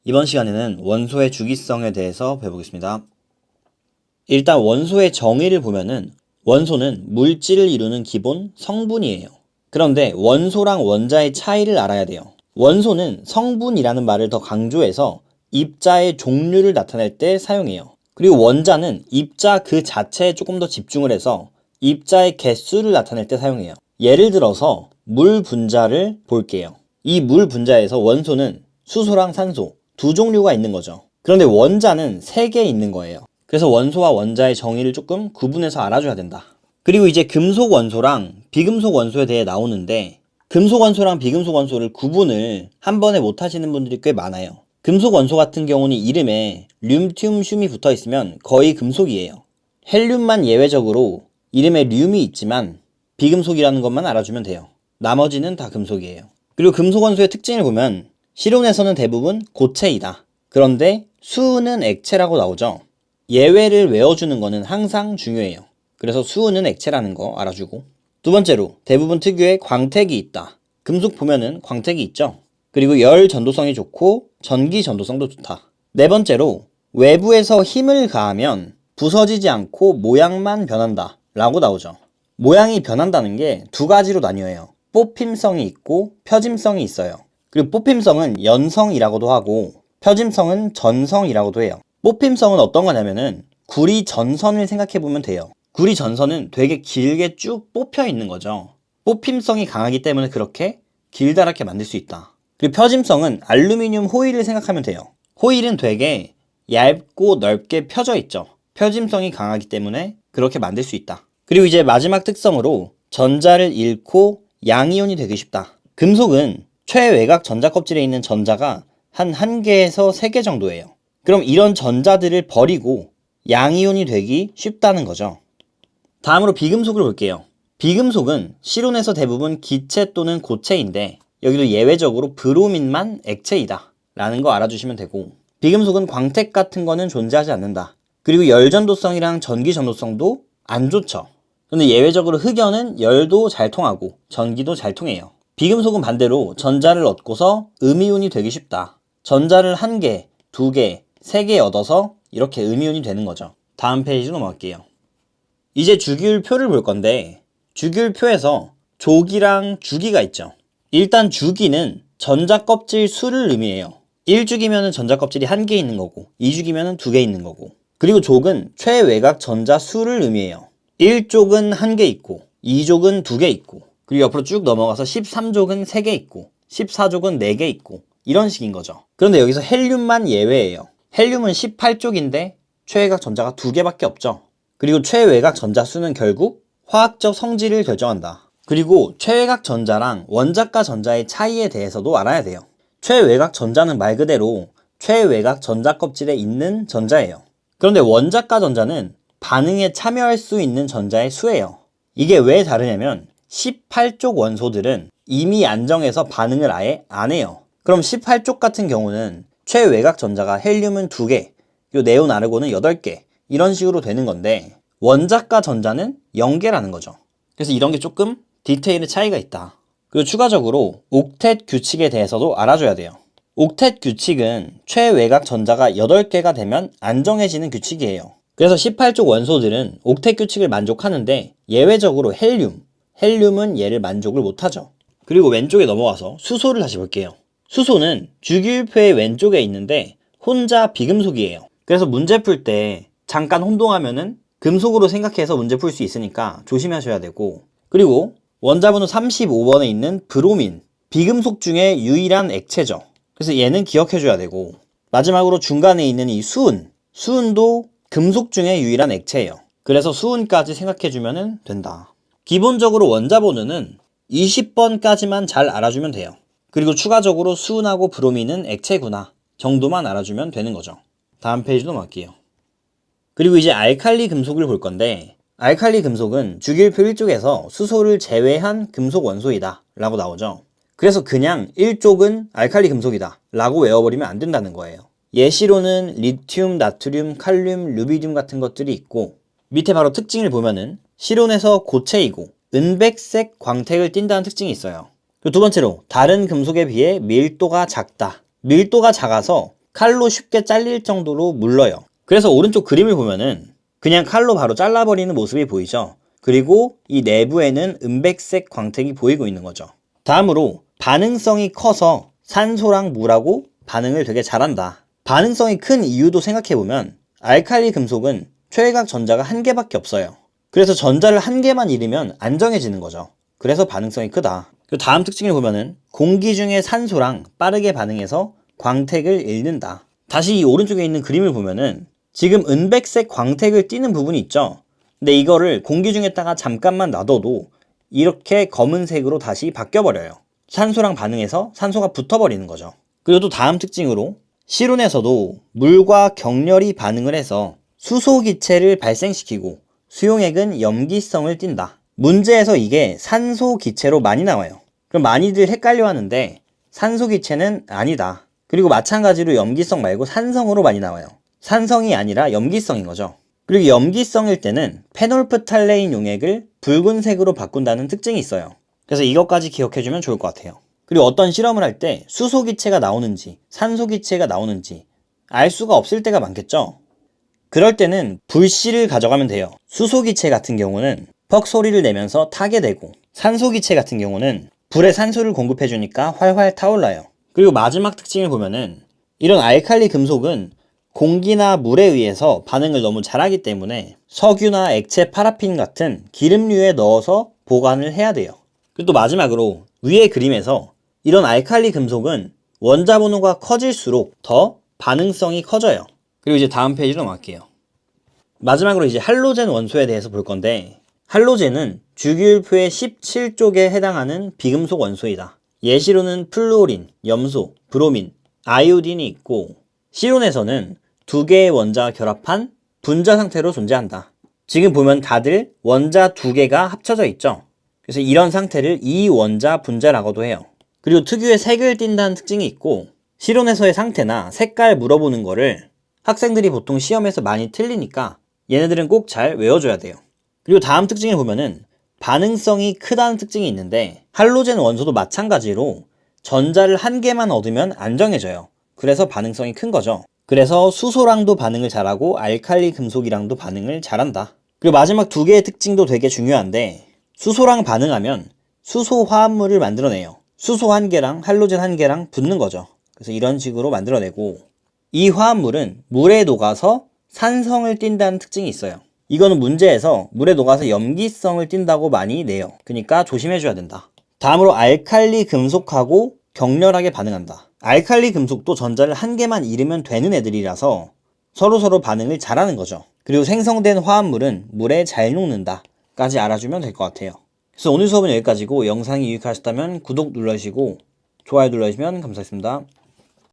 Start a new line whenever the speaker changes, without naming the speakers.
이번 시간에는 원소의 주기성에 대해서 배워보겠습니다. 일단 원소의 정의를 보면은 원소는 물질을 이루는 기본 성분이에요. 그런데 원소랑 원자의 차이를 알아야 돼요. 원소는 성분이라는 말을 더 강조해서 입자의 종류를 나타낼 때 사용해요. 그리고 원자는 입자 그 자체에 조금 더 집중을 해서 입자의 개수를 나타낼 때 사용해요. 예를 들어서 물 분자를 볼게요. 이 물 분자에서 원소는 수소랑 산소 두 종류가 있는 거죠. 그런데 원자는 3개 있는 거예요. 그래서 원소와 원자의 정의를 조금 구분해서 알아줘야 된다. 그리고 이제 금속 원소랑 비금속 원소에 대해 나오는데 금속 원소랑 비금속 원소를 구분을 한 번에 못 하시는 분들이 꽤 많아요. 금속 원소 같은 경우는 이름에 륨,튬, 슘이 붙어 있으면 거의 금속이에요. 헬륨만 예외적으로 이름에 륨이 있지만 비금속이라는 것만 알아주면 돼요. 나머지는 다 금속이에요. 그리고 금속 원소의 특징을 보면 실온에서는 대부분 고체이다. 그런데 수은은 액체라고 나오죠. 예외를 외워주는 거는 항상 중요해요. 그래서 수은은 액체라는 거 알아주고, 두 번째로 대부분 특유의 광택이 있다. 금속 보면은 광택이 있죠. 그리고 열 전도성이 좋고 전기 전도성도 좋다. 네 번째로 외부에서 힘을 가하면 부서지지 않고 모양만 변한다 라고 나오죠. 모양이 변한다는 게 두 가지로 나뉘어요. 뽑힘성이 있고 펴짐성이 있어요. 그리고 뽑힘성은 연성이라고도 하고 펴짐성은 전성이라고도 해요. 뽑힘성은 어떤 거냐면은 구리 전선을 생각해 보면 돼요. 구리 전선은 되게 길게 쭉 뽑혀 있는 거죠. 뽑힘성이 강하기 때문에 그렇게 길다랗게 만들 수 있다. 그리고 펴짐성은 알루미늄 호일을 생각하면 돼요. 호일은 되게 얇고 넓게 펴져 있죠. 펴짐성이 강하기 때문에 그렇게 만들 수 있다. 그리고 이제 마지막 특성으로 전자를 잃고 양이온이 되기 쉽다. 금속은 최외곽 전자 껍질에 있는 전자가 한 1개에서 3개 정도예요. 그럼 이런 전자들을 버리고 양이온이 되기 쉽다는 거죠. 다음으로 비금속을 볼게요. 비금속은 실온에서 대부분 기체 또는 고체인데 여기도 예외적으로 브로민만 액체이다 라는 거 알아주시면 되고, 비금속은 광택 같은 거는 존재하지 않는다. 그리고 열전도성이랑 전기전도성도 안 좋죠. 근데 예외적으로 흑연은 열도 잘 통하고 전기도 잘 통해요. 비금속은 반대로 전자를 얻고서 음이온이 되기 쉽다. 전자를 1개, 2개, 3개 얻어서 이렇게 음이온이 되는 거죠. 다음 페이지로 넘어갈게요. 이제 주기율표를 볼 건데 주기율표에서 조기랑 주기가 있죠. 일단 주기는 전자 껍질 수를 의미해요. 1주기면 전자 껍질이 1개 있는 거고 2주기면 2개 있는 거고, 그리고 족은 최외곽 전자 수를 의미해요. 1족은 1개 있고 2족은 2개 있고, 그리고 옆으로 쭉 넘어가서 13족은 3개 있고 14족은 4개 있고 이런 식인 거죠. 그런데 여기서 헬륨만 예외예요. 헬륨은 18족인데 최외곽 전자가 2개밖에 없죠. 그리고 최외곽 전자 수는 결국 화학적 성질을 결정한다. 그리고 최외곽 전자랑 원자가 전자의 차이에 대해서도 알아야 돼요. 최외곽 전자는 말 그대로 최외곽 전자 껍질에 있는 전자예요. 그런데 원자가 전자는 반응에 참여할 수 있는 전자의 수예요. 이게 왜 다르냐면 18족 원소들은 이미 안정해서 반응을 아예 안 해요. 그럼 18족 같은 경우는 최외곽 전자가 헬륨은 2개, 그리고 네온 아르곤은 8개 이런 식으로 되는 건데 원자가 전자는 0개라는 거죠. 그래서 이런 게 조금 디테일의 차이가 있다. 그리고 추가적으로 옥텟 규칙에 대해서도 알아줘야 돼요. 옥텟 규칙은 최외곽 전자가 8개가 되면 안정해지는 규칙이에요. 그래서 18족 원소들은 옥텟 규칙을 만족하는데 예외적으로 헬륨은 얘를 만족을 못하죠. 그리고 왼쪽에 넘어와서 수소를 다시 볼게요. 수소는 주기율표의 왼쪽에 있는데 혼자 비금속이에요. 그래서 문제 풀 때 잠깐 혼동하면은 금속으로 생각해서 문제 풀 수 있으니까 조심하셔야 되고, 그리고 원자번호 35번에 있는 브로민, 비금속 중에 유일한 액체죠. 그래서 얘는 기억해줘야 되고, 마지막으로 중간에 있는 이 수은도 금속 중에 유일한 액체예요. 그래서 수은까지 생각해주면 된다. 기본적으로 원자번호는 20번까지만 잘 알아주면 돼요. 그리고 추가적으로 수은하고 브로민은 액체구나 정도만 알아주면 되는 거죠. 다음 페이지로 넘어갈게요. 그리고 이제 알칼리 금속을 볼 건데, 알칼리 금속은 주기율표 1쪽에서 수소를 제외한 금속 원소이다 라고 나오죠. 그래서 그냥 1족은 알칼리 금속이다 라고 외워버리면 안 된다는 거예요. 예시로는 리튬, 나트륨, 칼륨, 루비듐 같은 것들이 있고, 밑에 바로 특징을 보면은 실온에서 고체이고 은백색 광택을 띈다는 특징이 있어요. 그리고 두 번째로 다른 금속에 비해 밀도가 작다. 밀도가 작아서 칼로 쉽게 잘릴 정도로 물러요. 그래서 오른쪽 그림을 보면은 그냥 칼로 바로 잘라버리는 모습이 보이죠. 그리고 이 내부에는 은백색 광택이 보이고 있는 거죠. 다음으로 반응성이 커서 산소랑 물하고 반응을 되게 잘한다. 반응성이 큰 이유도 생각해보면 알칼리 금속은 최외각 전자가 한 개밖에 없어요. 그래서 전자를 한 개만 잃으면 안정해지는 거죠. 그래서 반응성이 크다. 그리고 다음 특징을 보면은 공기 중에 산소랑 빠르게 반응해서 광택을 잃는다. 다시 이 오른쪽에 있는 그림을 보면은 지금 은백색 광택을 띠는 부분이 있죠. 근데 이거를 공기 중에다가 잠깐만 놔둬도 이렇게 검은색으로 다시 바뀌어버려요. 산소랑 반응해서 산소가 붙어버리는 거죠. 그리고 또 다음 특징으로 실온에서도 물과 격렬히 반응을 해서 수소기체를 발생시키고 수용액은 염기성을 띈다. 문제에서 이게 산소기체로 많이 나와요. 그럼 많이들 헷갈려 하는데 산소기체는 아니다. 그리고 마찬가지로 염기성 말고 산성으로 많이 나와요. 산성이 아니라 염기성인 거죠. 그리고 염기성일 때는 페놀프탈레인 용액을 붉은색으로 바꾼다는 특징이 있어요. 그래서 이것까지 기억해주면 좋을 것 같아요. 그리고 어떤 실험을 할 때 수소기체가 나오는지 산소기체가 나오는지 알 수가 없을 때가 많겠죠. 그럴 때는 불씨를 가져가면 돼요. 수소기체 같은 경우는 퍽 소리를 내면서 타게 되고 산소기체 같은 경우는 불에 산소를 공급해주니까 활활 타올라요. 그리고 마지막 특징을 보면은 이런 알칼리 금속은 공기나 물에 의해서 반응을 너무 잘하기 때문에 석유나 액체 파라핀 같은 기름류에 넣어서 보관을 해야 돼요. 그리고 또 마지막으로 위의 그림에서 이런 알칼리 금속은 원자 번호가 커질수록 더 반응성이 커져요. 그리고 이제 다음 페이지로 넘어갈게요. 마지막으로 이제 할로젠 원소에 대해서 볼 건데 할로젠은 주기율표의 17쪽에 해당하는 비금속 원소이다. 예시로는 플루오린, 염소, 브로민, 아이오딘이 있고 실온에서는 두 개의 원자가 결합한 분자 상태로 존재한다. 지금 보면 다들 원자 두 개가 합쳐져 있죠. 그래서 이런 상태를 이원자 분자라고도 해요. 그리고 특유의 색을 띈다는 특징이 있고 실온에서의 상태나 색깔 물어보는 거를 학생들이 보통 시험에서 많이 틀리니까 얘네들은 꼭 잘 외워줘야 돼요. 그리고 다음 특징을 보면은 반응성이 크다는 특징이 있는데 할로젠 원소도 마찬가지로 전자를 한 개만 얻으면 안정해져요. 그래서 반응성이 큰 거죠. 그래서 수소랑도 반응을 잘하고 알칼리 금속이랑도 반응을 잘한다. 그리고 마지막 두 개의 특징도 되게 중요한데 수소랑 반응하면 수소 화합물을 만들어내요. 수소 한 개랑 할로젠 한 개랑 붙는 거죠. 그래서 이런 식으로 만들어내고 이 화합물은 물에 녹아서 산성을 띈다는 특징이 있어요. 이거는 문제에서 물에 녹아서 염기성을 띈다고 많이 내요. 그러니까 조심해줘야 된다. 다음으로 알칼리 금속하고 격렬하게 반응한다. 알칼리 금속도 전자를 한 개만 잃으면 되는 애들이라서 서로서로 반응을 잘하는 거죠. 그리고 생성된 화합물은 물에 잘 녹는다 까지 알아주면 될 것 같아요. 그래서 오늘 수업은 여기까지고 영상이 유익하셨다면 구독 눌러주시고 좋아요 눌러주시면 감사하겠습니다.